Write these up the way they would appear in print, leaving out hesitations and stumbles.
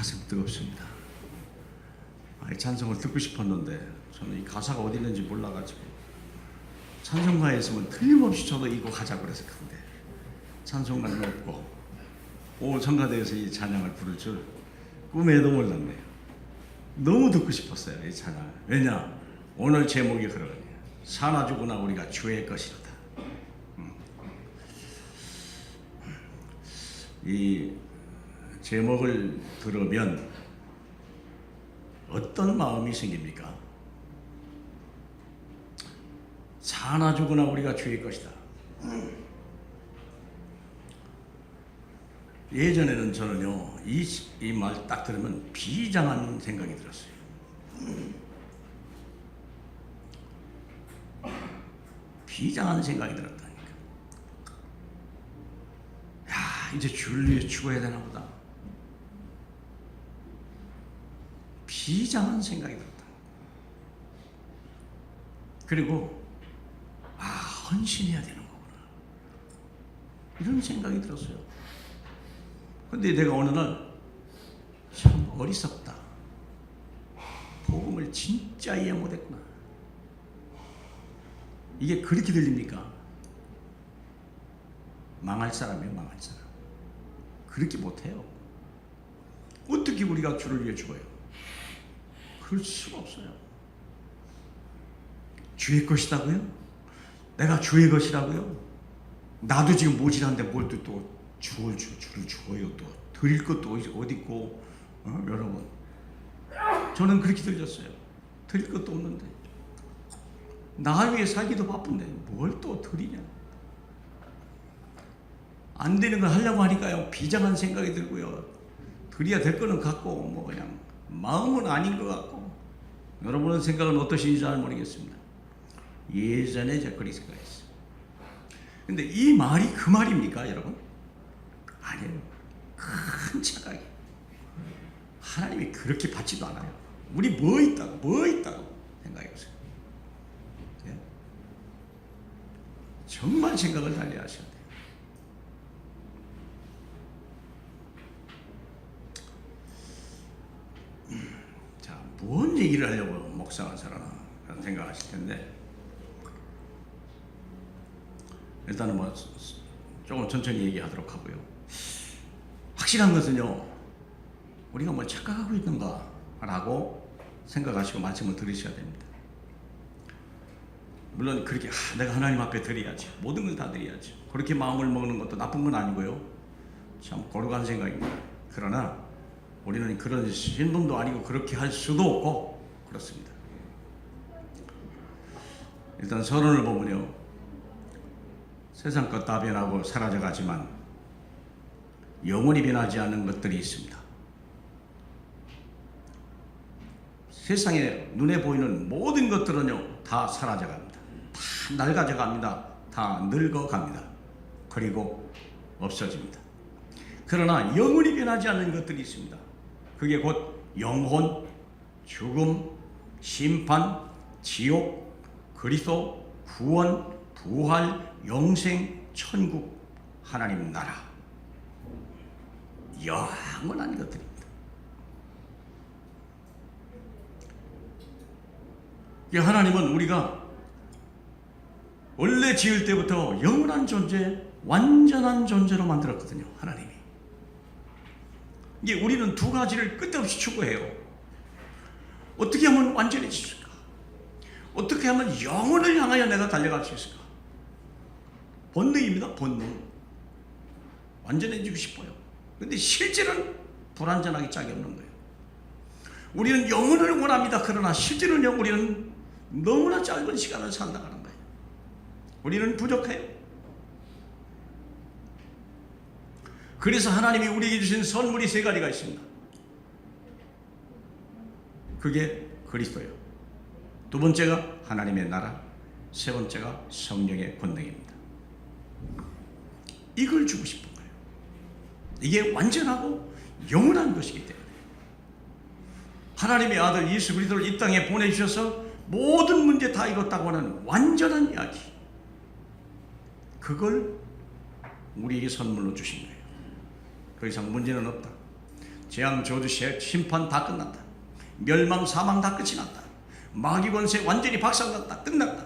가슴 뜨겁습니다. 이 찬송을 듣고 싶었는데 저는 이 가사가 어디 있는지 몰라가지고 찬송가에 있으면 틀림없이 저도 이거 하자고 그래서 근데 찬송가는 없고 오늘 성가대에서 이 찬양을 부를 줄 꿈에도 몰랐네요. 너무 듣고 싶었어요, 이 찬양. 왜냐? 오늘 제목이 그러거든요. 사나 죽으나 우리가 주의 것이로다. 이 제목을 들으면 어떤 마음이 생깁니까? 사나 죽으나 우리가 주의 것이다. 예전에는 저는요, 이 말 딱 들으면 비장한 생각이 들었어요. 비장한 생각이 들었다니까. 야, 이제 주를 위해 죽어야 되나 보다. 비장한 생각이 들었다. 그리고 헌신해야 되는 거구나. 이런 생각이 들었어요. 근데 내가 어느 날 참 어리석다. 복음을 진짜 이해 못했구나. 이게 그렇게 들립니까? 망할 사람이에요, 망할 사람. 그렇게 못해요. 어떻게 우리가 주를 위해 죽어요? 그럴 수가 없어요. 주의 것이라고요? 내가 주의 것이라고요? 나도 지금 모질한데 뭘 또 주를 죽어요. 또 드릴 것도 어디 있고, 여러분. 저는 그렇게 들렸어요. 드릴 것도 없는데. 나 위해 살기도 바쁜데 뭘 또 드리냐. 안 되는 걸 하려고 하니까요, 비장한 생각이 들고요. 드려야 될 거는 갖고 뭐 그냥 마음은 아닌 것 같고. 여러분의 생각은 어떠신지 잘 모르겠습니다. 예전에 제가 그렇게 생각했어요. 근데 이 말이 그 말입니까, 여러분? 아니에요. 큰 착각이. 하나님이 그렇게 받지도 않아요. 우리 뭐 있다고 생각해보세요. 네? 정말 생각을 달리 하셔야 돼요. 자, 뭔 얘기를 하려고 목사가 살아나 그런 생각하실 텐데, 일단은 뭐 조금 천천히 얘기하도록 하고요. 확실한 것은요, 우리가 뭐 착각하고 있는가라고 생각하시고 말씀을 들으셔야 됩니다. 물론 그렇게 내가 하나님 앞에 드려야지, 모든 걸 다 드려야지, 그렇게 마음을 먹는 것도 나쁜 건 아니고요. 참 거룩한 생각입니다. 그러나 우리는 그런 신분도 아니고 그렇게 할 수도 없고 그렇습니다. 일단 서론을 보면요, 세상 것 다 변하고 사라져가지만 영원히 변하지 않는 것들이 있습니다. 세상에 눈에 보이는 모든 것들은요, 다 사라져갑니다. 다 낡아져갑니다. 다 늙어갑니다. 그리고 없어집니다. 그러나 영원히 변하지 않는 것들이 있습니다. 그게 곧 영혼, 죽음, 심판, 지옥, 그리스도, 구원, 부활, 영생, 천국, 하나님 나라. 영원한 것들입니다. 하나님은 우리가 원래 지을 때부터 영원한 존재, 완전한 존재로 만들었거든요. 하나님이. 이게 우리는 두 가지를 끝없이 추구해요. 어떻게 하면 완전해질까? 어떻게 하면 영혼을 향하여 내가 달려갈 수 있을까? 본능입니다. 본능. 완전해지고 싶어요. 근데 실제는 불완전하기 짝이 없는 거예요. 우리는 영혼을 원합니다. 그러나 실제는요, 우리는 너무나 짧은 시간을 살아가는 거예요. 우리는 부족해요. 그래서 하나님이 우리에게 주신 선물이 세 가지가 있습니다. 그게 그리스도예요. 두 번째가 하나님의 나라, 세 번째가 성령의 권능입니다. 이걸 주고 싶은 거예요. 이게 완전하고 영원한 것이기 때문에 하나님의 아들 예수 그리스도를 이 땅에 보내주셔서 모든 문제 다 이뤘다고 하는 완전한 이야기, 그걸 우리에게 선물로 주신 거예요. 더 이상 문제는 없다. 재앙, 저주, 심판 다 끝났다. 멸망, 사망 다 끝이 났다. 마귀 권세 완전히 박살났다. 끝났다.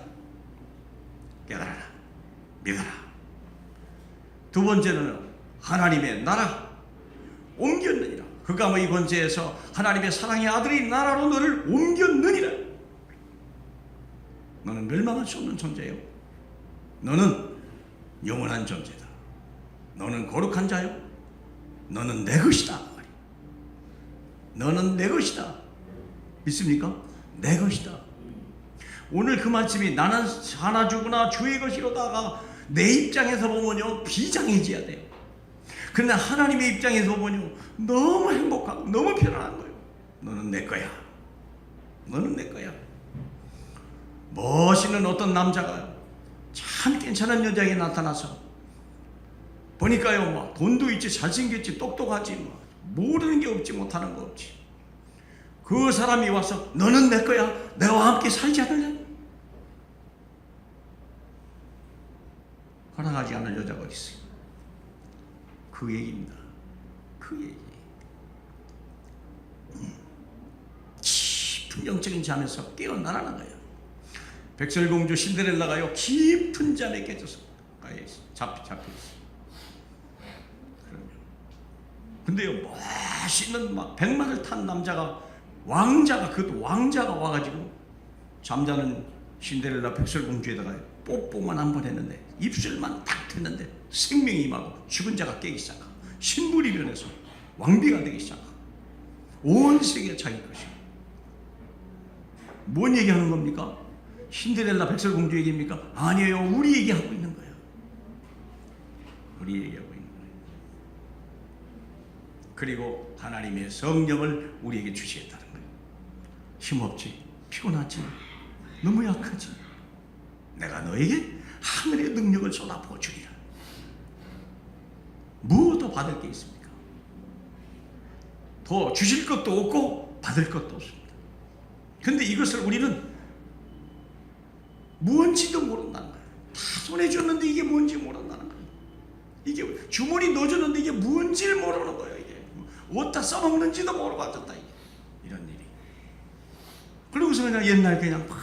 깨달아라. 믿어라. 두 번째는 하나님의 나라 옮겼느니라. 그가 뭐 이 권세에서 하나님의 사랑의 아들이 나라로 너를 옮겼느니라. 너는 멸망할 수 없는 존재요. 너는 영원한 존재다. 너는 거룩한 자요. 너는 내 것이다. 너는 내 것이다. 믿습니까? 내 것이다. 오늘 그 말씀이 나는 사나 죽으나 주의 것이로다가 내 입장에서 보면요 비장해져야 돼요. 그러나 하나님의 입장에서 보면요 너무 행복하고 너무 편안한 거예요. 너는 내 거야. 너는 내 거야. 멋있는 어떤 남자가 참 괜찮은 여자에게 나타나서 보니까요 막 돈도 있지, 잘생겼지, 똑똑하지, 뭐 모르는 게 없지, 못하는 거 없지. 그 사람이 와서 너는 내 거야, 내와 함께 살지 않을래? 허락하지 않을 여자가 어디 있어요? 그 얘기입니다. 그 얘기. 깊은 영적인 잠에서 깨어나라는 거예요. 백설공주 신데렐라가요 깊은 잠에 깨져서 잡혀있어요. 근데요 멋있는 막 백마를 탄 남자가, 왕자가, 그것도 왕자가 와가지고 잠자는 신데렐라 백설공주에다가 뽀뽀만 한 번 했는데, 입술만 딱 했는데 생명이 임하고 죽은 자가 깨기 시작하고 신분이 변해서 왕비가 되기 시작하고 온 세계가 자기 것이고. 뭔 얘기하는 겁니까? 신데렐라 백설공주 얘기입니까? 아니에요. 우리 얘기하고 있는 거예요. 우리 얘기하고 있는 거예요. 그리고 하나님의 성령을 우리에게 주시겠다는 거예요. 힘없지, 피곤하지, 너무 약하지, 내가 너에게 하늘의 능력을 쏟아부어 주리라. 무엇도 받을 게 있습니까? 더 주실 것도 없고 받을 것도 없습니다. 그런데 이것을 우리는 뭔지도 모른다는 거예요. 다 손에 줬는데 이게 뭔지 모른다는 거예요. 이게 주머니 넣어줬는데 이게 뭔지를 모르는 거예요. 이게 어디다 써먹는지도 모르고 앉았다. 이런 일이. 그러고서 그냥 옛날 그냥 막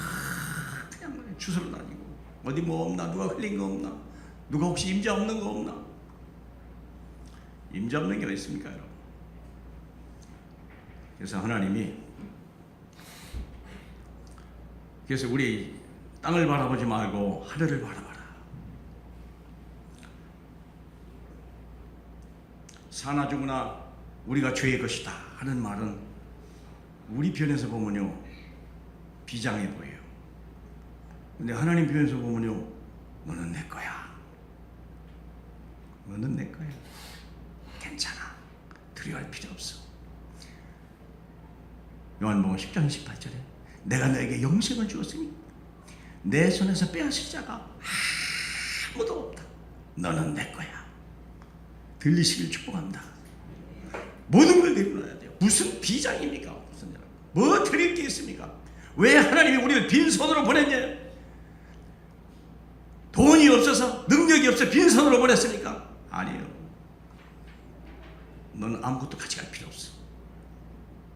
그냥 주스러 다니고, 어디 뭐 없나, 누가 흘린 거 없나, 누가 혹시 임자 없는 거 없나. 임자 없는 게 어디 있습니까, 여러분? 그래서 하나님이, 그래서 우리 땅을 바라보지 말고 하늘을 바라봐라. 사나 죽으나 우리가 죄의 것이다 하는 말은 우리 편에서 보면요 비장해 보여요. 근데 하나님 편에서 보면요 너는 내 거야. 너는 내 거야. 괜찮아. 두려워할 필요 없어. 요한복음 10장 18절에 내가 너에게 영생을 주었으니 내 손에서 빼앗을 자가 아무도 없다. 너는 내 거야. 들리시길 축복합니다. 모든 걸 내려놔야 돼요. 무슨 비장입니까? 무슨 뭐 드릴 게 있습니까? 왜 하나님이 우리를 빈손으로 보냈냐? 돈이 없어서, 능력이 없어 빈손으로 보냈습니까? 아니에요. 너는 아무것도 가져갈 필요 없어.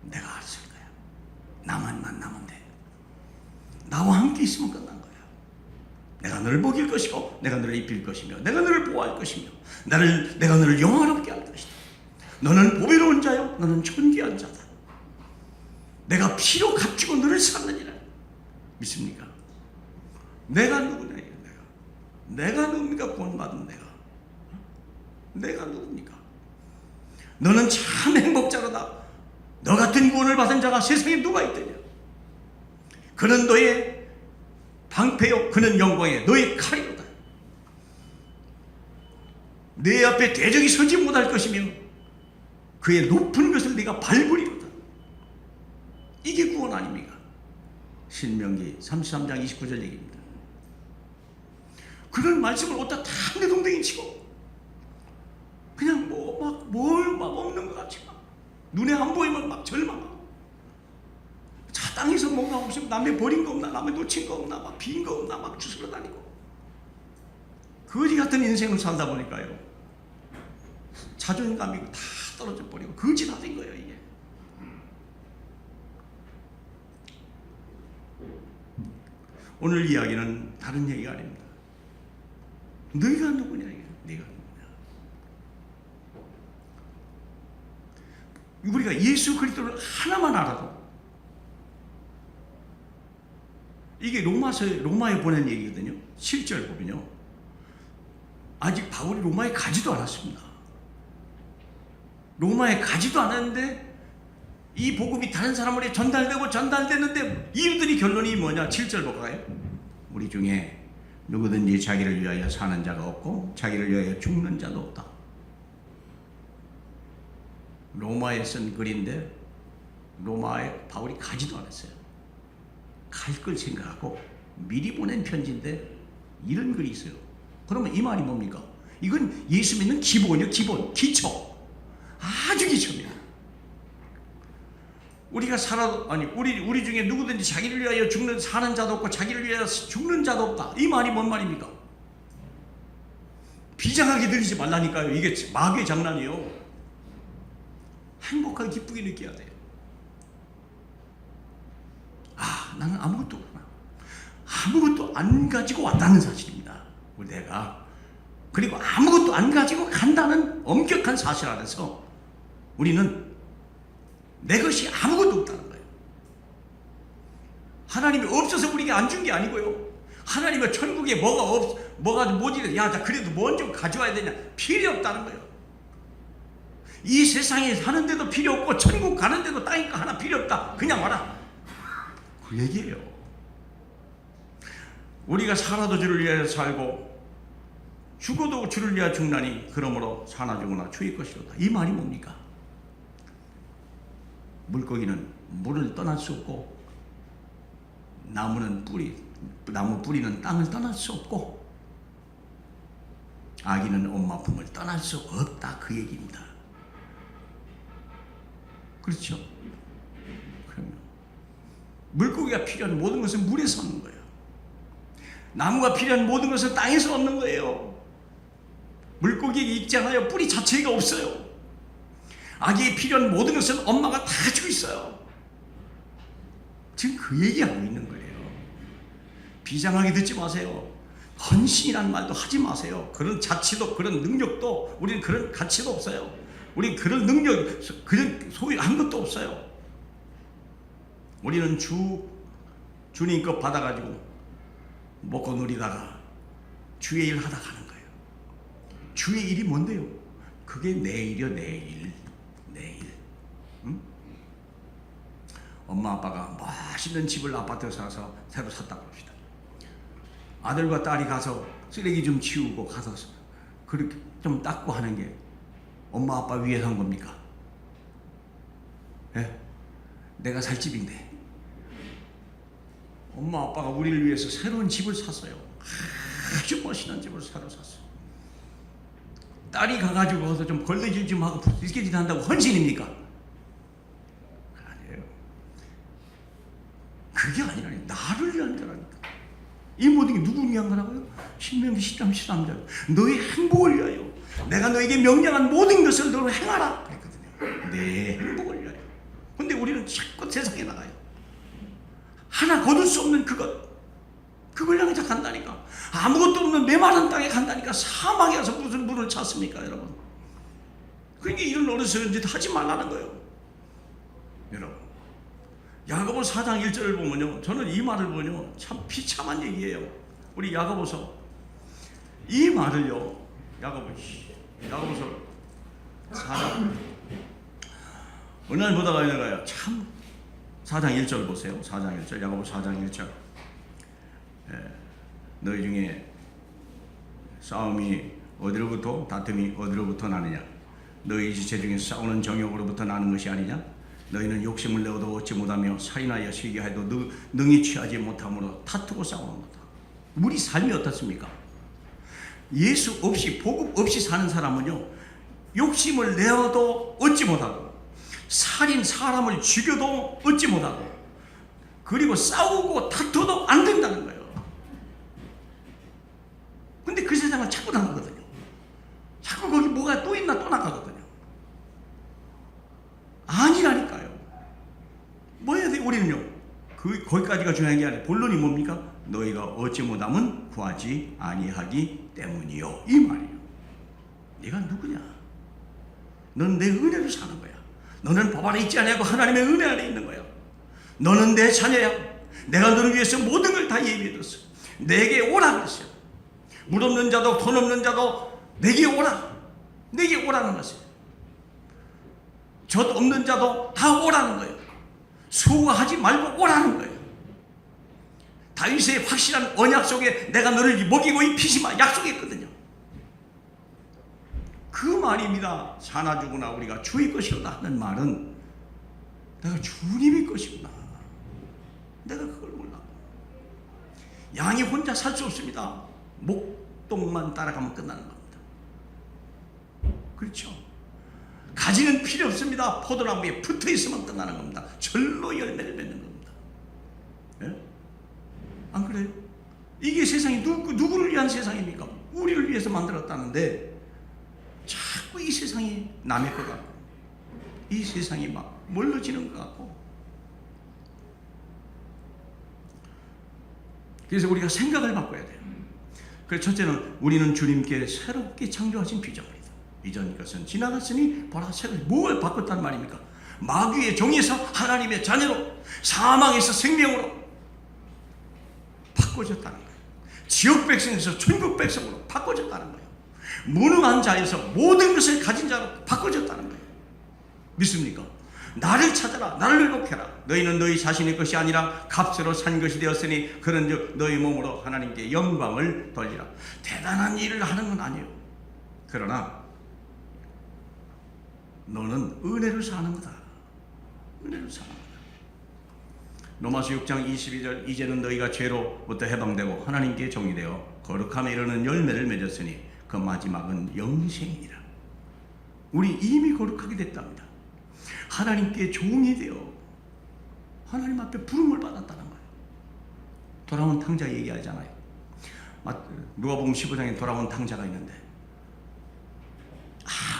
내가 알았을 거야. 나만 만나면 돼. 나와 함께 있으면 끝난 거야. 내가 너를 먹일 것이고, 내가 너를 입힐 것이며, 내가 너를 보호할 것이며, 내가 너를 영화롭게 할 것이다. 너는 보배로운 자요, 너는 존귀한 자다. 내가 피로 값주고 너를 샀느니라. 믿습니까? 내가 누구냐? 내가 누굽니까? 구원받은 내가 누굽니까? 너는 참 행복자로다. 너 같은 구원을 받은 자가 세상에 누가 있더냐? 그는 너의 방패요, 그는 영광에 너의 칼이로다. 내 앞에 대적이 서지 못할 것이며 그의 높은 것을 네가 밟으리로다. 이게 구원 아닙니까? 신명기 33장 29절 얘기입니다. 그런 말씀을 어디다 다 내동댕이 치고 그냥 뭘 없는 것 같이 막 눈에 안 보이면 막 절망하고, 자 땅에서 뭔가 없으면 남의 버린 거 없나, 남의 놓친 거 없나, 막 빈 거 없나 막 주스러 다니고 거지 같은 인생을 살다 보니까요 자존감이 다 떨어져 버리고 거지가 된 거예요. 이게 오늘 이야기는 다른 얘기가 아닙니다. 너희가 누구냐 이게. 네가 누구냐. 우리가 예수 그리스도를 하나만 알아도, 이게 로마에 보낸 얘기거든요. 7절 보면요, 아직 바울이 로마에 가지도 않았습니다. 로마에 가지도 않았는데 이 복음이 다른 사람에게 전달됐는데 이들이 결론이 뭐냐. 7절 볼까요? 우리 중에 누구든지 자기를 위하여 사는 자가 없고 자기를 위하여 죽는 자도 없다. 로마에 쓴 글인데 로마에 바울이 가지도 않았어요. 갈 걸 생각하고 미리 보낸 편지인데 이런 글이 있어요. 그러면 이 말이 뭡니까? 이건 예수 믿는 기본이요. 기본, 기초. 아주 기초입니다. 우리가 우리 중에 누구든지 자기를 위하여 사는 자도 없고 자기를 위하여 죽는 자도 없다. 이 말이 뭔 말입니까? 비장하게 들리지 말라니까요. 이게 마귀의 장난이에요. 행복하게 기쁘게 느껴야 돼요. 아, 나는 아무것도 없구나. 아무것도 안 가지고 왔다는 사실입니다. 내가. 그리고 아무것도 안 가지고 간다는 엄격한 사실 안에서 우리는 내 것이 아무것도 없다는 거예요. 하나님이 없어서 우리에게 안 준 게 아니고요. 하나님의 천국에 뭐가 뭐지? 야, 나 그래도 뭔 좀 가져와야 되냐? 필요 없다는 거예요. 이 세상에 사는데도 필요 없고 천국 가는데도 땅이니까 하나 필요 없다. 그냥 와라. 그 얘기예요. 우리가 살아도 주를 위하여 살고 죽어도 주를 위하여 죽나니 그러므로 사나 죽으나 주의 것이로다. 이 말이 뭡니까? 물고기는 물을 떠날 수 없고 나무 뿌리는 땅을 떠날 수 없고 아기는 엄마 품을 떠날 수 없다. 그 얘기입니다. 그렇죠? 그러면 물고기가 필요한 모든 것은 물에서 얻는 거예요. 나무가 필요한 모든 것은 땅에서 얻는 거예요. 물고기에게 있잖아요. 뿌리 자체가 없어요. 아기에 필요한 모든 것은 엄마가 다 주고 있어요. 지금 그 얘기하고 있는 거예요. 비장하게 듣지 마세요. 헌신이라는 말도 하지 마세요. 그런 자치도 그런 능력도 우리는 그런 가치도 없어요. 우리는 그런 능력 그런 소유한 것도 없어요. 우리는 주님 것 받아가지고 먹고 누리다가 주의 일 하다 가는 거예요. 주의 일이 뭔데요? 그게 내일이요. 내일. 응? 엄마 아빠가 멋있는 집을 아파트에 사서 새로 샀다고 합시다. 아들과 딸이 가서 쓰레기 좀 치우고 가서 그렇게 좀 닦고 하는 게 엄마 아빠 위해서 한 겁니까? 예? 내가 살 집인데 엄마 아빠가 우리를 위해서 새로운 집을 샀어요. 아주 멋있는 집을 새로 샀어요. 딸이 가가지고 가서 좀 걸레질 좀 하고 부스러기질 한다고 헌신입니까? 아니에요. 그게 아니라 나를 위한 거라니까. 이 모든 게 누구 위한 거라고요? 신명기 10장 13절 너의 행복을 위하여 내가 너에게 명령한 모든 것을 너로 행하라 그랬거든요. 내 행복을 위하여. 근데 우리는 자꾸 세상에 나가요. 하나 거둘 수 없는 그걸 향해서 간다니까. 아무것도 없는 메마른 땅에 간다니까. 사막에 가서 무슨 물을 찾습니까 여러분? 그러니까 이런 어리석은 짓 하지 말라는 거예요. 여러분 야고보 4장 1절을 보면요, 저는 이 말을 보면요 참 비참한 얘기예요. 우리 야고보서 이 말을요, 야고보서 4장 어느 날 보다가 내가요 참 4장 1절 보세요. 4장 1절 야고보 4장 1절 너희 중에 싸움이 어디로부터 다툼이 어디로부터 나느냐? 너희 지체 중에 싸우는 정욕으로부터 나는 것이 아니냐? 너희는 욕심을 내어도 얻지 못하며 살인하여 시기하여도 능히 취하지 못함으로 다투고 싸우는 거다. 우리 삶이 어떻습니까? 예수 없이 복음 없이 사는 사람은요 욕심을 내어도 얻지 못하고 사람을 죽여도 얻지 못하고 그리고 싸우고 다투도 안 된다는 거예요. 근데 그 세상은 자꾸 나가거든요. 자꾸 거기 뭐가 또 있나 또 나가거든요. 우리는요, 거기까지가 중요한 게 아니라 본론이 뭡니까? 너희가 어찌 못하면 구하지 아니하기 때문이요. 이 말이에요. 네가 누구냐? 넌 내 은혜로 사는 거야. 너는 법 안에 있지 아니하고 하나님의 은혜 안에 있는 거야. 너는 내 자녀야. 내가 너를 위해서 모든 걸 다 예비해뒀어. 내게 오라 그랬어요. 물 없는 자도 돈 없는 자도 내게 오라. 내게 오라는 것이에요. 젖 없는 자도 다 오라는 거예요. 수고하지 말고 오라는 거예요. 다윗의 확실한 언약 속에 내가 너를 먹이고 입히시마 약속했거든요. 그 말입니다. 사나 죽으나 우리가 주의 것이로다 하는 말은 내가 주님의 것이구나. 내가 그걸 몰라. 양이 혼자 살 수 없습니다. 목동만 따라가면 끝나는 겁니다. 그렇죠? 가지는 필요 없습니다. 포도나무에 붙어 있으면 끝나는 겁니다. 절로 열매를 맺는 겁니다. 예? 안 그래요? 이게 세상이 누구를 위한 세상입니까? 우리를 위해서 만들었다는데 자꾸 이 세상이 남의 것 같고 이 세상이 막 멀어지는 것 같고. 그래서 우리가 생각을 바꿔야 돼요. 그래서 첫째는 우리는 주님께 새롭게 창조하신 피조물이다. 이전 것은 지나갔으니 보라 새로. 뭘 바꿨단 말입니까? 마귀의 종에서 하나님의 자녀로, 사망에서 생명으로 바꿔졌다는 거예요. 지역 백성에서 천국 백성으로 바꿔졌다는 거예요. 무능한 자에서 모든 것을 가진 자로 바꿔졌다는 거예요. 믿습니까? 나를 찾아라. 나를 회복해라. 너희는 너희 자신의 것이 아니라 값으로 산 것이 되었으니 그런즉 너희 몸으로 하나님께 영광을 돌리라. 대단한 일을 하는 건 아니에요. 그러나 너는 은혜로 사는 거다. 은혜로 사는 거다. 로마서 6장 22절 이제는 너희가 죄로부터 해방되고 하나님께 종이 되어 거룩함에 이르는 열매를 맺었으니 그 마지막은 영생이라. 우리 이미 거룩하게 됐답니다. 하나님께 종이 되어 하나님 앞에 부름을 받았다는 거예요. 돌아온 탕자 얘기하잖아요. 누가복음 15장에 돌아온 탕자가 있는데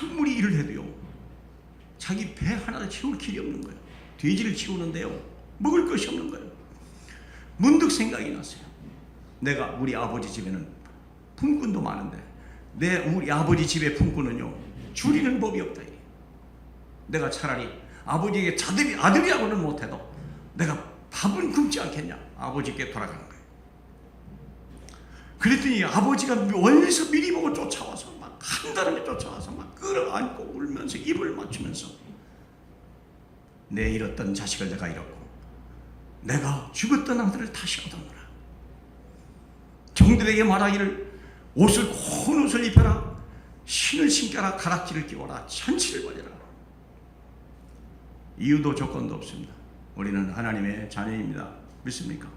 아무리 일을 해도요 자기 배 하나를 채울 길이 없는 거예요. 돼지를 키우는데요 먹을 것이 없는 거예요. 문득 생각이 났어요. 내가 우리 아버지 집에는 품꾼도 많은데 우리 아버지 집의 품꾼은요 줄이는 법이 없다. 내가 차라리 아버지에게 아들이라고는 못해도 내가 밥은 굶지 않겠냐. 아버지께 돌아가는 거예요. 그랬더니 아버지가 멀리서 미리 보고 쫓아와서 막 한달음에 쫓아와서 막 끌어안고 울면서 입을 맞추면서 내 잃었던 자식을 내가 잃었고 내가 죽었던 아들을 다시 얻었노라. 종들에게 말하기를 고운 옷을 입혀라. 신을 신겨라. 가락지를 끼워라. 잔치를 벌여라. 이유도 조건도 없습니다. 우리는 하나님의 자녀입니다. 믿습니까?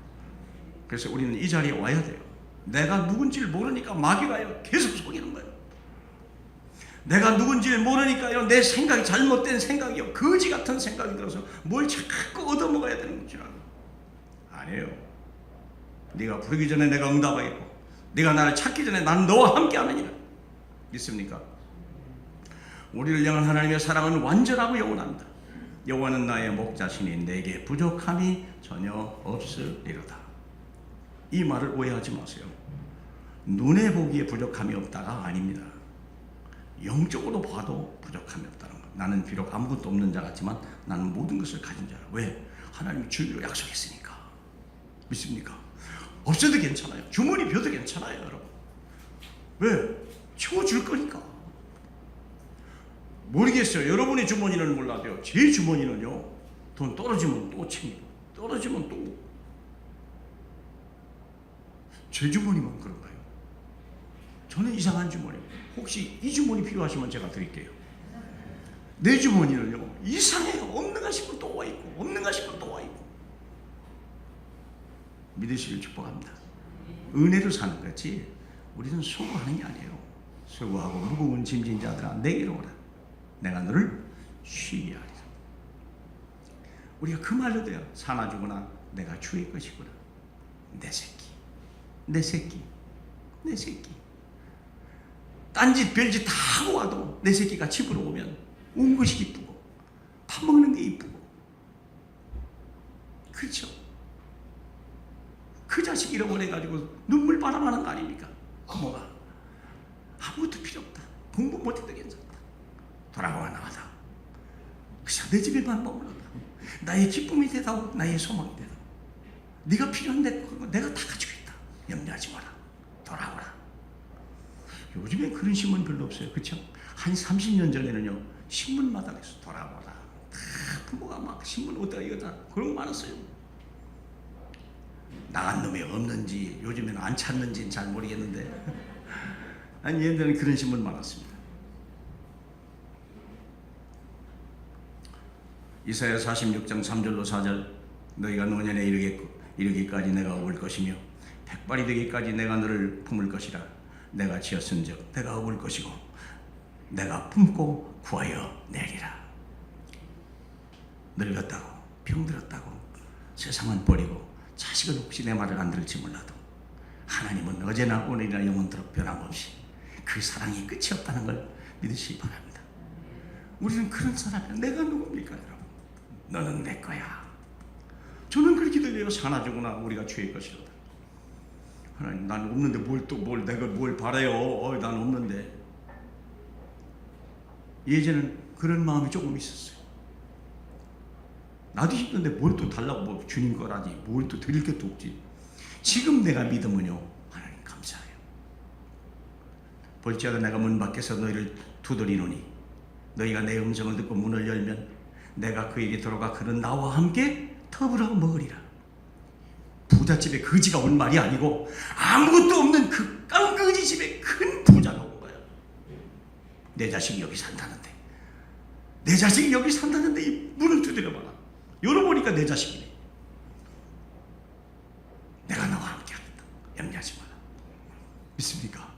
그래서 우리는 이 자리에 와야 돼요. 내가 누군지를 모르니까 마귀가요 계속 속이는 거예요. 내가 누군지를 모르니까요 내 생각이 잘못된 생각이요 거지 같은 생각이 들어서 뭘 자꾸 얻어먹어야 되는 줄 알아요. 아니에요. 네가 부르기 전에 내가 응답하겠고 네가 나를 찾기 전에 난 너와 함께 하느니라. 믿습니까? 우리를 향한 하나님의 사랑은 완전하고 영원합니다. 여호와는 나의 목자시니 내게 부족함이 전혀 없으리로다. 이 말을 오해하지 마세요. 눈에 보기에 부족함이 없다가 아닙니다. 영적으로 봐도 부족함이 없다는 것. 나는 비록 아무것도 없는 자 같지만 나는 모든 것을 가진 자라. 왜? 하나님이 주기로 약속했으니까. 믿습니까? 없어도 괜찮아요. 주머니 비어도 괜찮아요, 여러분. 왜? 채워줄 거니까. 모르겠어요. 여러분의 주머니는 몰라도요. 제 주머니는요. 돈 떨어지면 또 챙기고 떨어지면 또 제 주머니만 그런가요? 저는 이상한 주머니. 혹시 이 주머니 필요하시면 제가 드릴게요. 내 주머니는요. 이상해요. 없는가 싶으면 또 와 있고 없는가 싶으면 또 와 있고. 믿으시길 축복합니다. 은혜로 사는 거지 우리는 수고하는 게 아니에요. 수고하고 무거운 짐진 자들아 내게로 오라. 내가 너를 쉬게 하리라. 우리가 그 말로 돼요. 사나 죽으나 내가 주의 것이구나. 내 새끼, 내 새끼, 내 새끼. 딴짓 별짓 다 하고 와도 내 새끼가 집으로 오면 온 것이 기쁘고 밥 먹는 게 이쁘고 자식 잃어버려가지고 눈물 바람하는 거 아닙니까? 부모가 아무것도 필요 없다. 공부 못해도 괜찮다. 돌아와 나가다. 그래서 내 집에만 머물러라. 나의 기쁨이 되다오. 나의 소망이 되다오. 네가 필요한데 내가 다 가지고 있다. 염려하지 마라. 돌아오라. 요즘엔 그런 신문 별로 없어요. 그렇죠? 한 30년 전에는요. 신문마당에서 돌아오라. 다 부모가 막 신문 어디다 이거다. 그런 거 많았어요. 나간 놈이 없는지 요즘에는 안 찾는지는 잘 모르겠는데 아니 옛날에는 그런 신문 많았습니다. 이사야 46장 3절로 4절 너희가 노년에 이르기까지 내가 올 것이며 백발이 되기까지 내가 너를 품을 것이라. 내가 지었은즉 내가 올 것이고 내가 품고 구하여 내리라. 늙었다고 병들었다고 세상은 버리고 자식은 혹시 내 말을 안 들을지 몰라도 하나님은 어제나 오늘이나 영원토록 변함없이 그 사랑이 끝이 없다는 걸 믿으시기 바랍니다. 우리는 그런 사람이야. 내가 누굽니까 여러분? 너는 내 거야. 저는 그렇게 기도해요. 사나주구나 우리가 주의 것이로다. 하나님 난 없는데 내가 뭘 바라요. 난 없는데. 예전에는 그런 마음이 조금 있었어요. 나도 힘든데 뭘 또 달라고 뭐 주님 거라지 뭘 또 드릴 것도 없지. 지금 내가 믿으면요 하나님 감사해요. 볼지어다 내가 문 밖에서 너희를 두드리노니 너희가 내 음성을 듣고 문을 열면 내가 그에게 들어가 그는 나와 함께 더불어 먹으리라. 부잣집에 거지가 온 말이 아니고 아무것도 없는 그 깡거지 집에 큰 부자가 온 거야. 내 자식이 여기 산다는데 이 문을 두드려봐라. 열어보니까 내 자식이네. 내가 너와 함께 하겠다. 염려하지 마라. 믿습니까?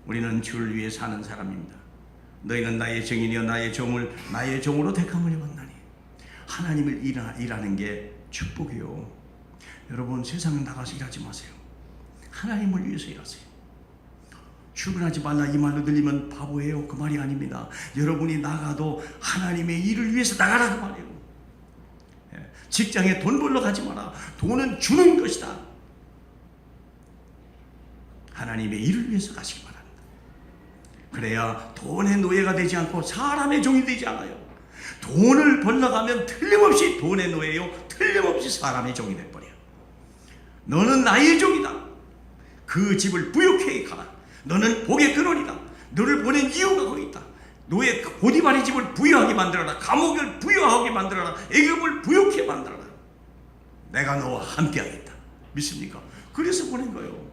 우리는 주를 위해 사는 사람입니다. 너희는 나의 증인이여 나의 종으로 택함을 입었나니. 하나님을 일하는 게 축복이요. 여러분 세상에 나가서 일하지 마세요. 하나님을 위해서 일하세요. 출근하지 말라 이 말로 들리면 바보예요. 그 말이 아닙니다. 여러분이 나가도 하나님의 일을 위해서 나가라 그 말이에요. 직장에 돈 벌러 가지 마라. 돈은 주는 것이다. 하나님의 일을 위해서 가시기 바랍니다. 그래야 돈의 노예가 되지 않고 사람의 종이 되지 않아요. 돈을 벌러 가면 틀림없이 돈의 노예요. 틀림없이 사람의 종이 돼버려요. 너는 나의 종이다. 그 집을 부욕해 가라. 너는 복의 근원이다. 너를 보낸 이유가 거기 있다. 너의 보디발의 집을 부유하게 만들어라. 감옥을 부유하게 만들어라. 애굽을 부욕해 만들어라. 내가 너와 함께 하겠다. 믿습니까? 그래서 보낸 거예요.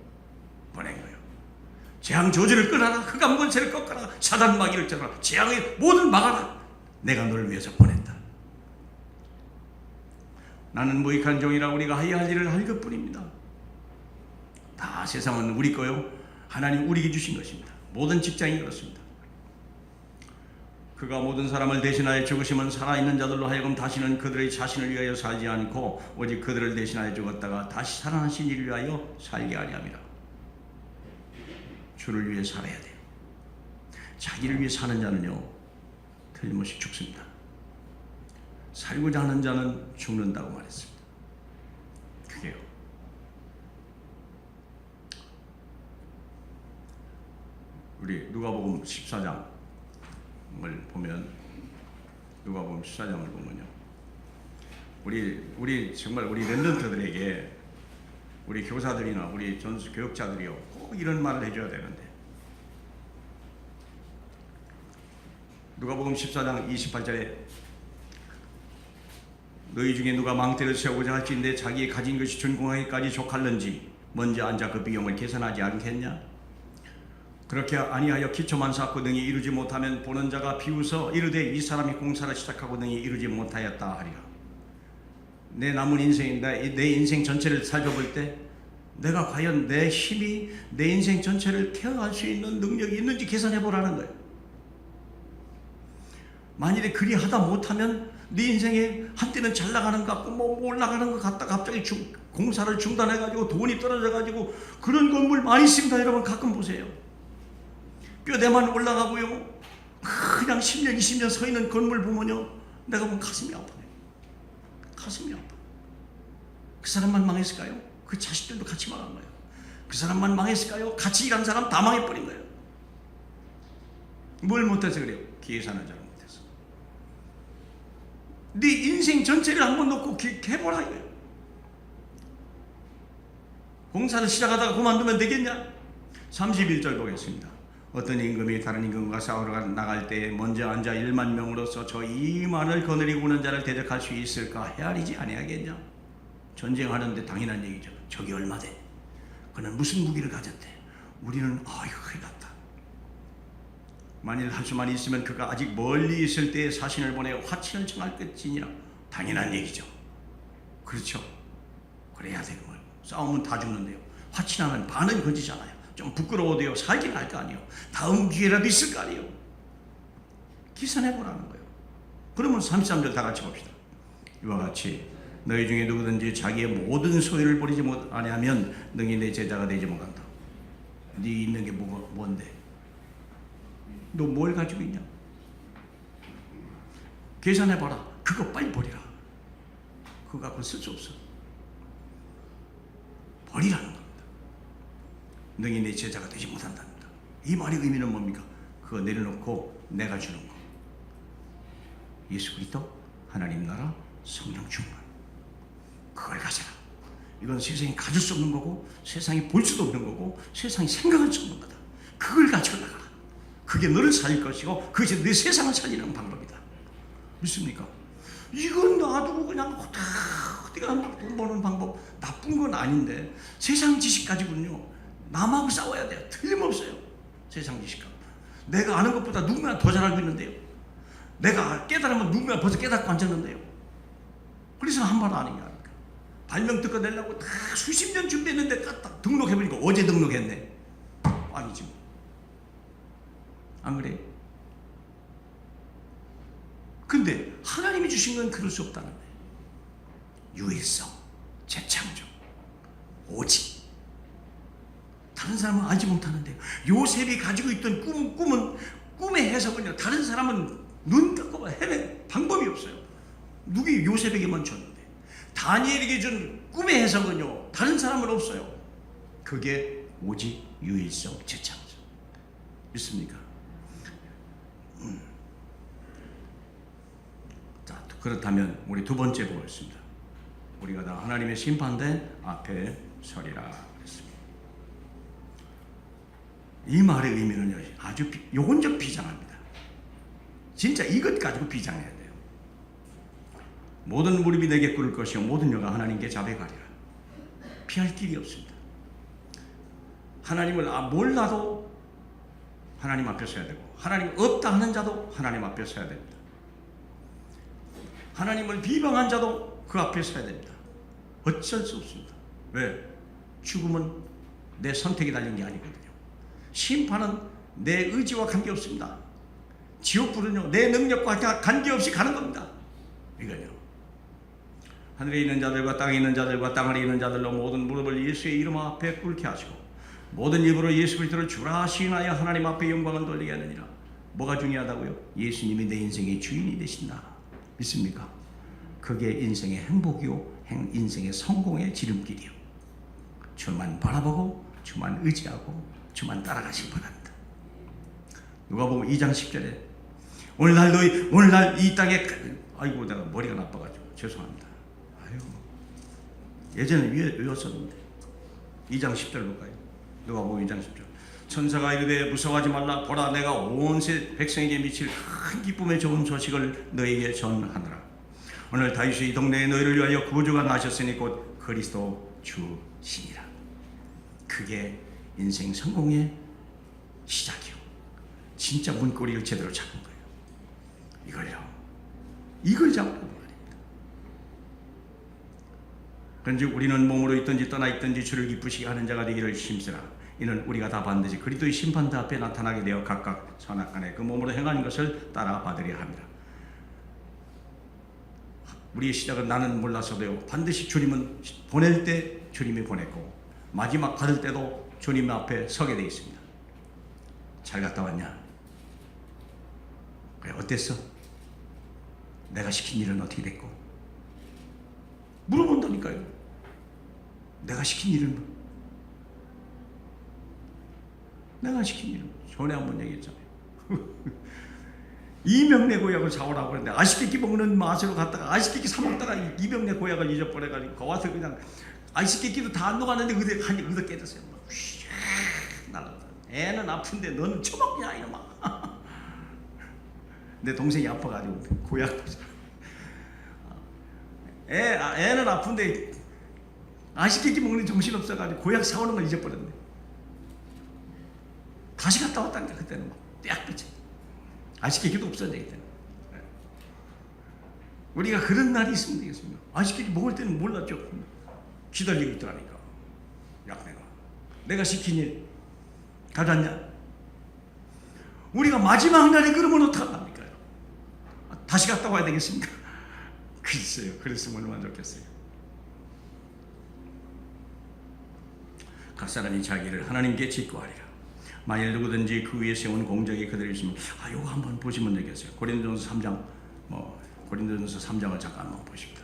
재앙 저주를 끊어라. 흑암 권세를 꺾어라. 사단 마귀를 ጨ어라. 재앙의 모든 막아라. 내가 너를 위해서 보냈다. 나는 무익한 종이라 우리가 하여야 할 일을 할 것뿐입니다. 다 세상은 우리 거요. 하나님 우리에게 주신 것입니다. 모든 직장이 그렇습니다. 그가 모든 사람을 대신하여 죽으시면 살아있는 자들로 하여금 다시는 그들의 자신을 위하여 살지 않고 오직 그들을 대신하여 죽었다가 다시 살아나신 이를 위하여 살게 하려 함이라. 주를 위해 살아야 돼요. 자기를 위해 사는 자는요 틀림없이 죽습니다. 살고자 하는 자는 죽는다고 말했습니다. 그게요. 우리 누가복음 14장을 보면 누가복음 14장을 보면요. 우리 정말 우리 랩런트들에게 우리 교사들이나 우리 전수 교육자들이요 꼭 이런 말을 해줘야 되는데 누가복음 14장 28절에 너희 중에 누가 망대를 세우고자 할지인데 자기의 가진 것이 준공하기까지 족할는지 먼저 앉아 그 비용을 계산하지 않겠냐? 그렇게 아니하여 기초만 쌓고 능히 이루지 못하면 보는 자가 비웃어 이르되 이 사람이 공사를 시작하고 능히 이루지 못하였다 하리라. 내 남은 인생, 내 인생 전체를 살펴볼 때 내가 과연 내 힘이 내 인생 전체를 케어할 수 있는 능력이 있는지 계산해 보라는 거예요. 만일에 그리 하다 못하면 네 인생에 한때는 잘 나가는 것 같고 뭐 올라가는 것 같다 갑자기 공사를 중단해가지고 돈이 떨어져가지고 그런 건물 많이 있습니다. 여러분 가끔 보세요. 뼈대만 올라가고요 그냥 10년 20년 서 있는 건물 보면요 내가 보면 가슴이 아파요. 가슴이 아파. 그 사람만 망했을까요? 그 자식들도 같이 망한 거예요. 그 사람만 망했을까요? 같이 일한 사람 다 망해버린 거예요. 뭘 못해서 그래요? 계산을 잘 못해서. 네 인생 전체를 한번 놓고 해보라 이거예요. 공사를 시작하다가 그만두면 되겠냐? 31절 보겠습니다. 어떤 임금이 다른 임금과 싸우러 나갈 때 먼저 앉아 1만 명으로서 저 2만을 거느리고 오는 자를 대적할 수 있을까 헤아리지 아니하겠냐? 전쟁하는데 당연한 얘기죠. 적이 얼마 돼? 그는 무슨 무기를 가졌대? 우리는 이거 큰일 났다. 만일 할 수만 있으면 그가 아직 멀리 있을 때에 사신을 보내어 화친을 청할 것이니라. 당연한 얘기죠. 그렇죠. 그래야 되는 거예요. 싸우면 다 죽는데요. 화친하면 반은 거지잖아요. 좀 부끄러워도요. 살긴 할 거 아니에요. 다음 기회라도 있을 거 아니에요. 계산해보라는 거예요. 그러면 33절 다 같이 봅시다. 이와 같이 너희 중에 누구든지 자기의 모든 소유를 버리지 아니하면 능히 내 제자가 되지 못한다. 네 있는 게 뭔데? 너 뭘 가지고 있냐? 계산해봐라. 그거 빨리 버리라. 그거 갖고 쓸 수 없어. 버리라는 겁니다. 능히 내 제자가 되지 못한답니다. 이 말의 의미는 뭡니까? 그거 내려놓고 내가 주는 거. 예수 그리스도, 하나님 나라, 성령 충만. 그걸 가져라. 이건 세상이 가질 수 없는 거고 세상이 볼 수도 없는 거고 세상이 생각할 수 없는 거다. 그걸 가지고 나가라. 그게 너를 살릴 것이고 그것이 내 세상을 살리는 방법이다. 믿습니까? 이건 놔두고 그냥 어디가 돈 버는 방법 나쁜 건 아닌데 세상 지식 가지고는요 남하고 싸워야 돼요. 틀림없어요. 세상 지식과 내가 아는 것보다 누구나 더 잘 알고 있는데요. 내가 깨달으면 누구나 벌써 깨닫고 앉았는데요. 그래서 한 말 아니냐. 발명 특허 내려고 다 수십 년 준비했는데 딱 등록해보니까 어제 등록했네. 아니지 뭐. 안 그래요? 근데 하나님이 주신 건 그럴 수 없다는 거예요. 유일성, 재창조, 오직. 다른 사람은 알지 못하는데 요셉이 가지고 있던 꿈의 해석은요. 다른 사람은 눈 떴고 해낼 방법이 없어요. 누구 요셉에게만 줬는데 다니엘에게 준 꿈의 해석은요. 다른 사람은 없어요. 그게 오직 유일성, 재창조. 믿습니까? 자, 그렇다면 우리 두 번째 보겠습니다. 우리가 다 하나님의 심판대 앞에 서리라 그랬습니다. 이 말의 의미는요, 아주 요건 좀 비장합니다. 진짜 이것 가지고 비장해야 돼요. 모든 무릎이 내게 꿇을 것이요 모든 혀가 하나님께 자백하리라. 피할 길이 없습니다. 하나님을 몰라도 하나님 앞에 서야 되고 하나님 없다 하는 자도 하나님 앞에 서야 됩니다. 하나님을 비방한 자도 그 앞에 서야 됩니다. 어쩔 수 없습니다. 왜? 죽음은 내 선택이 달린 게 아니거든요. 심판은 내 의지와 관계없습니다. 지옥불은요 내 능력과 관계없이 가는 겁니다. 이거요. 하늘에 있는 자들과 땅에 있는 자들과 땅 아래 있는 자들로 모든 무릎을 예수의 이름 앞에 꿇게 하시고 모든 입으로 예수 그리스도를 주라 시인하여 하나님 앞에 영광을 돌리게 하느니라. 뭐가 중요하다고요? 예수님이 내 인생의 주인이 되신다. 믿습니까? 그게 인생의 행복이요 인생의 성공의 지름길이요. 주만 바라보고 주만 의지하고 주만 따라가시기 바랍니다. 누가복음 2장 10절에 오늘날 이 땅에 아이고 내가 머리가 나빠가지고 죄송합니다. 예전에 외웠었는데 2장 10절 볼까요? 누가복음 2장 10절. 천사가 이르되 무서워하지 말라. 보라 내가 온 백성에게 미칠 큰 기쁨의 좋은 소식을 너에게 전하노라. 오늘 다윗의 이 동네에 너희를 위하여 구주가 나셨으니 곧 그리스도 주시니라. 그게 인생 성공의 시작이요. 진짜 문고리를 제대로 잡은 거예요. 이걸 잡으라고 말입니다. 그런즉 우리는 몸으로 있든지 떠나 있든지 주를 기쁘시게 하는 자가 되기를 힘쓰라. 이는 우리가 다 반드시 그리스도의 심판대 앞에 나타나게 되어 각각 선악간에 그 몸으로 행하는 것을 따라 받으려 합니다. 우리의 시작은 나는 몰라서도요 반드시 주님은 보낼 때 주님이 보냈고 마지막 받을 때도 주님 앞에 서게 되어 있습니다. 잘 갔다 왔냐? 그래 어땠어? 내가 시킨 일은 어떻게 됐고? 물어본다니까요. 내가 시킨 일은 내가 시킨 일은 전에 한번 얘기했잖아요. 이명래 고약을 사오라고 그랬는데 아시끼끼 먹는 맛으로 갔다가 아시끼끼 사 먹다가 이명래 고약을 잊어버려가지고 거와서 그냥 아시끼끼도 다 안 녹았는데 의대 깨졌어요. 날라다. 애는 아픈데 너는 처먹냐 이놈아. 내 동생이 아파가지고 고약 애는 아픈데 아시끼끼 먹는 정신 없어가지고 고약 사오는 걸 잊어버렸네. 다시 갔다 왔다니까. 그때는 막 떼약볕에 아시끼끼도 없어졌기 때문에. 우리가 그런 날이 있으면 되겠습니다. 아시끼끼 먹을 때는 몰랐죠. 기다리고 있더라니까. 약내가 내가 시킨 일 가졌냐? 우리가 마지막 날에 그러면 어떡합니까? 다시 갔다 와야 되겠습니까? 글쎄요. 그랬으면 얼마나 좋겠어요. 각 사람이 자기를 하나님께 직구하리라. 만일 누구든지 그 위에 세운 공적이 그대로 있으면 이거 한번 보시면 되겠어요. 고린도전서 3장 고린도전서 3장을 잠깐 한번 보십니다.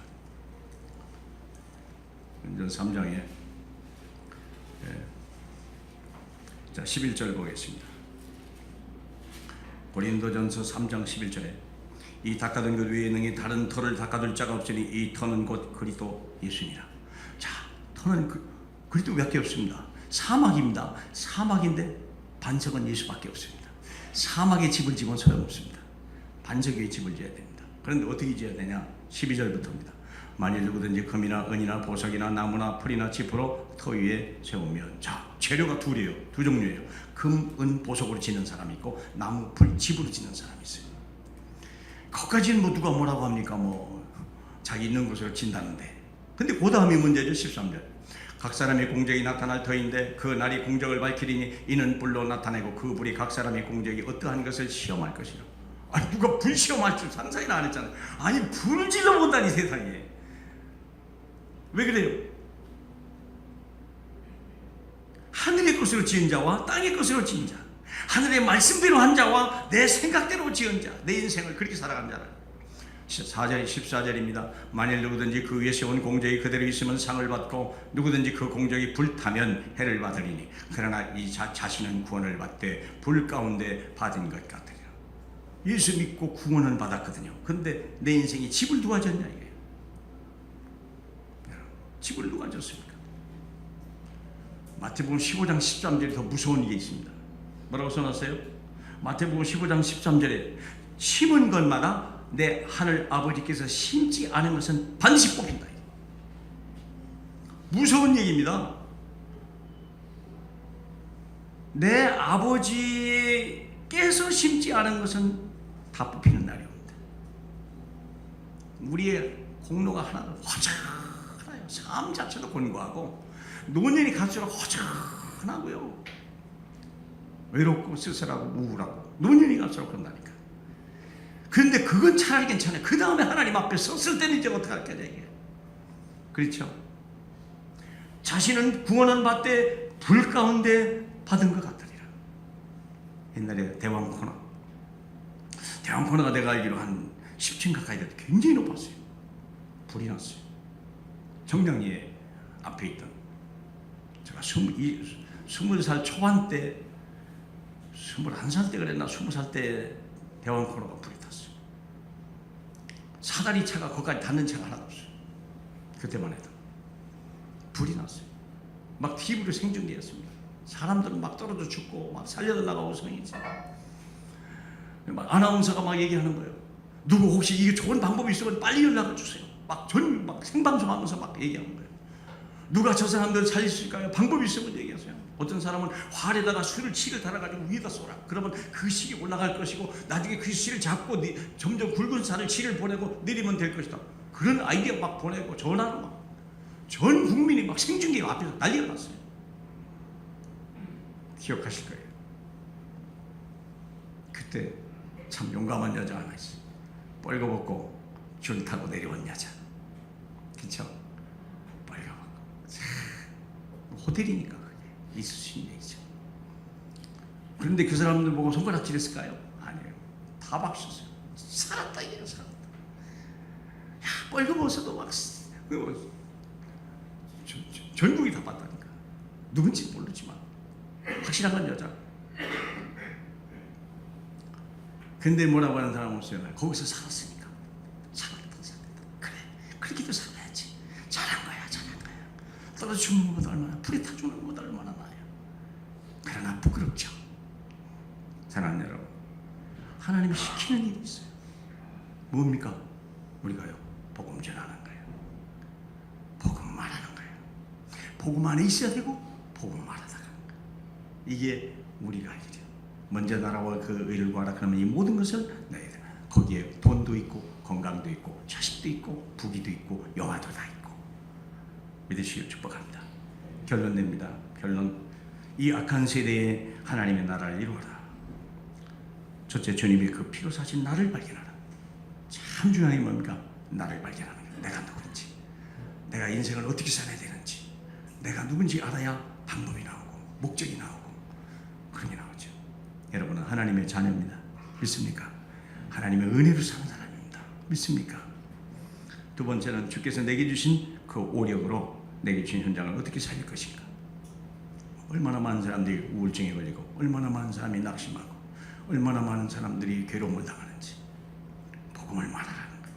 고린도전서 3장에 자 11절 보겠습니다. 고린도전서 3장 11절에 이 닦아둔 것 외에 능히 다른 터를 닦아둘 자가 없으니 이 터는 곧 그리스도 예수니라. 자, 터는 그리스도밖에 없습니다. 사막입니다. 사막인데 반석은 예수밖에 없습니다. 사막에 집을 지면 소용없습니다. 반석 위에 집을 지어야 됩니다. 그런데 어떻게 지어야 되냐? 12절부터입니다. 만일 누구든지 금이나 은이나 보석이나 나무나 풀이나 짚으로 터 위에 세우면, 자, 재료가 둘이에요. 두 종류예요. 금, 은, 보석으로 짓는 사람이 있고 나무, 풀, 짚으로 짓는 사람이 있어요. 거기까지는 누가 뭐라고 합니까? 자기 있는 곳으로 진다는데. 근데 그 다음이 문제죠. 13절. 각 사람의 공적이 나타날 터인데 그 날이 공적을 밝히리니 이는 불로 나타내고 그 불이 각 사람의 공적이 어떠한 것을 시험할 것이라. 누가 불 시험할 줄 상상이나 안 했잖아요. 불을 질러본다니 세상에. 왜 그래요? 하늘의 것으로 지은 자와 땅의 것으로 지은 자, 하늘의 말씀대로 한 자와 내 생각대로 지은 자, 내 인생을 그렇게 살아간 자라. 14절입니다. 만일 누구든지 그 위에 세운 공적이 그대로 있으면 상을 받고 누구든지 그 공적이 불타면 해를 받으리니 그러나 이 자신은 구원을 받되 불 가운데 받은 것 같으리라. 예수 믿고 구원을 받았거든요. 근데 내 인생이 집을 누가 졌냐 이거예요. 집을 누가 졌습니까? 마태복음 15장 13절에 더 무서운 게 있습니다. 뭐라고 써놨어요? 마태복음 15장 13절에 심은 것마다 내 하늘 아버지께서 심지 않은 것은 반드시 뽑힌다. 무서운 얘기입니다. 내 아버지께서 심지 않은 것은 다 뽑히는 날이 옵니다. 우리의 공로가 하나도 허전하요. 삶 자체도 곤고하고 노년이 갈수록 허전하고요. 외롭고 쓸쓸하고 우울하고 노년이 갈수록 그런다니까. 그런데 그건 차라리 괜찮아요. 그 다음에 하나님 앞에 섰을 때는 이제 어떻게 할까 이게. 그렇죠? 자신은 구원은 받되 불 가운데 받은 것 같으리라. 옛날에 대왕 코너가 내가 알기로 한 10층 가까이 돼도 굉장히 높았어요. 불이 났어요. 정량리에 앞에 있던 제가 20살 초반 때 21살 때 그랬나 20살 때 대왕 코너가 불이 탔어요. 사다리 차가 거기까지 닿는 차가 하나도 없어요. 그때만 해도 불이 났어요. 막 TV로 생중계했습니다. 사람들은 막 떨어져 죽고 막 살려달라고 성이지. 막 아나운서가 막 얘기하는 거예요. 누구 혹시 이게 좋은 방법이 있으면 빨리 연락을 주세요. 막 생방송하면서 막 얘기하는 거예요. 누가 저 사람들 살릴 수 있을까요? 방법이 있으면 얘기하세요. 어떤 사람은 활에다가 실을 달아가지고 위에다 쏘라. 그러면 그 실이 올라갈 것이고 나중에 그 실을 잡고 점점 굵은 실을 보내고 내리면 될 것이다. 그런 아이디어 막 보내고 전화로 막 전 국민이 막 생중계 앞에서 난리가 났어요. 기억하실 거예요. 그때 참 용감한 여자 하나 있어요. 뻘거벗고 줄 타고 내려온 여자. 그쵸? 뻘거벗고. 호텔이니까 그게 있을 수 있는 얘기죠. 그런데 그 사람들 보고 손가락질했을까요? 아니에요. 다 박수쳤어요. 살았다 이게요. 살았다. 야, 뻘거벗어도 막 전국이 다 봤다니까. 누군지 모르지만 확실한 건 여자. 근데 뭐라고 하는 사람 없어요. 거기서 살았으니까. 살았다. 그래, 그렇게도 살아야지. 잘한 거야. 떨어져 죽는 것보다 얼마나, 불에 타 죽는 것보다 얼마나 나아요. 그러나 부끄럽죠. 사랑하는 여러분, 하나님이 시키는 일이 있어요. 뭡니까? 우리가요, 복음 전하는 거예요. 복음 말하는 거예요. 복음 안에 있어야 되고 복음 말하다가 가는 거예요. 이게 우리가 할 일이에요. 먼저 나라와 그 의를 구하라. 그러면 이 모든 것을 내야 돼요. 거기에 돈도 있고 건강도 있고 자식도 있고 부귀도 있고 영화도 다 있고. 믿으시길 축복합니다. 결론 냅니다. 결론. 이 악한 세대에 하나님의 나라를 이루어라. 첫째, 주님이 그 피로 사신 나를 발견하라. 참 중요한 게 뭡니까? 나를 발견하는 거예요. 내가 누군지, 내가 인생을 어떻게 살아야 되는지, 내가 누군지 알아야 방법이 나오고 목적이 나오고 그런 게 나오죠. 여러분은 하나님의 자녀입니다. 믿습니까? 하나님의 은혜로 사는 사람입니다. 믿습니까? 두 번째는 주께서 내게 주신 그 오력으로 내게 주신 현장을 어떻게 살릴 것인가. 얼마나 많은 사람들이 우울증에 걸리고 얼마나 많은 사람이 낙심하고 얼마나 많은 사람들이 괴로움을 당하는지 복음을 말하라는 거예요.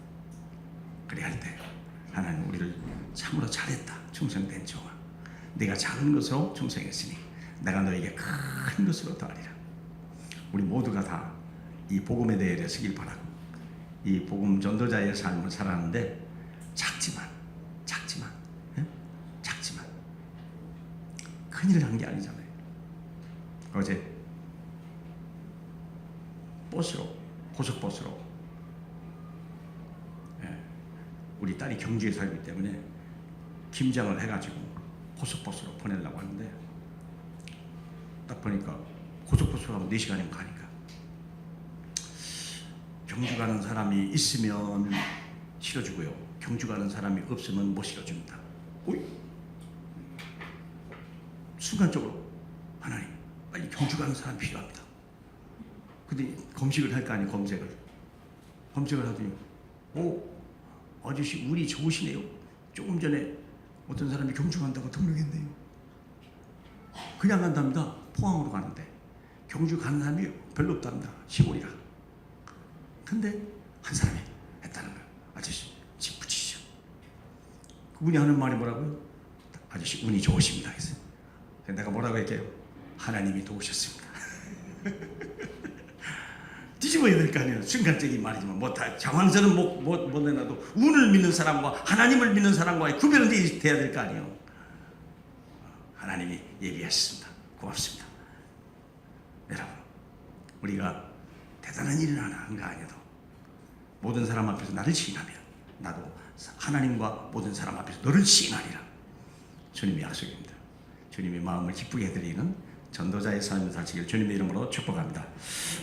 그래야 할 때 하나님 우리를 참으로 잘했다. 충성된 종아, 내가 작은 것으로 충성했으니 내가 너에게 큰 것으로 더하리라. 우리 모두가 다 이 복음에 대해 서길 바라고 이 복음 전도자의 삶을 살았는데 작지만 큰일을 한 게 아니잖아요. 어제 고속버스로 우리 딸이 경주에 살기 때문에 김장을 해가지고 고속버스로 보내려고 하는데 딱 보니까 고속버스로 하면 4시간이면 가니까 경주 가는 사람이 있으면 실어주고요, 경주 가는 사람이 없으면 못 실어줍니다. 오이. 순간적으로 하나님 빨리 경주 가는 사람 필요합니다. 근데 검색을 할 거 아니에요. 검색을 하더니 아저씨 운이 좋으시네요. 조금 전에 어떤 사람이 경주 간다고 등록했네요. 그냥 간답니다. 포항으로 가는데 경주 가는 사람이 별로 없답니다. 시골이라. 근데 한 사람이 했다는 거예요. 아저씨 집 붙이시죠. 그분이 하는 말이 뭐라고요? 아저씨 운이 좋으십니다 했어요. 내가 뭐라고 할게요? 하나님이 도우셨습니다. 뒤집어야 될 거 아니에요. 순간적인 말이지만 장황선은 못 내놔도 운을 믿는 사람과 하나님을 믿는 사람과의 구별은 돼야 될 거 아니에요. 하나님이 예비하셨습니다. 고맙습니다. 여러분, 우리가 대단한 일을 하나 한 거 아니어도 모든 사람 앞에서 나를 시인하면 나도 하나님과 모든 사람 앞에서 너를 시인하리라. 주님의 약속입니다. 주님의 마음을 기쁘게 해드리는 전도자의 삶을 사시길 주님의 이름으로 축복합니다.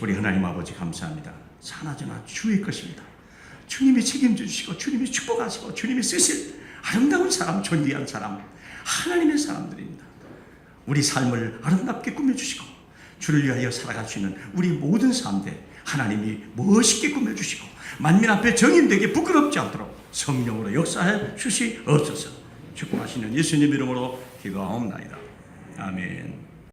우리 하나님 아버지 감사합니다. 사나저나 주의 것입니다. 주님이 책임져 주시고 주님이 축복하시고 주님이 쓰실 아름다운 사람, 존귀한 사람, 하나님의 사람들입니다. 우리 삶을 아름답게 꾸며주시고 주를 위하여 살아갈 수 있는 우리 모든 삶들 하나님이 멋있게 꾸며주시고 만민 앞에 정인되게 부끄럽지 않도록 성령으로 역사해 주시옵소서. 축복하시는 예수님 이름으로 기도하옵나이다. 아멘.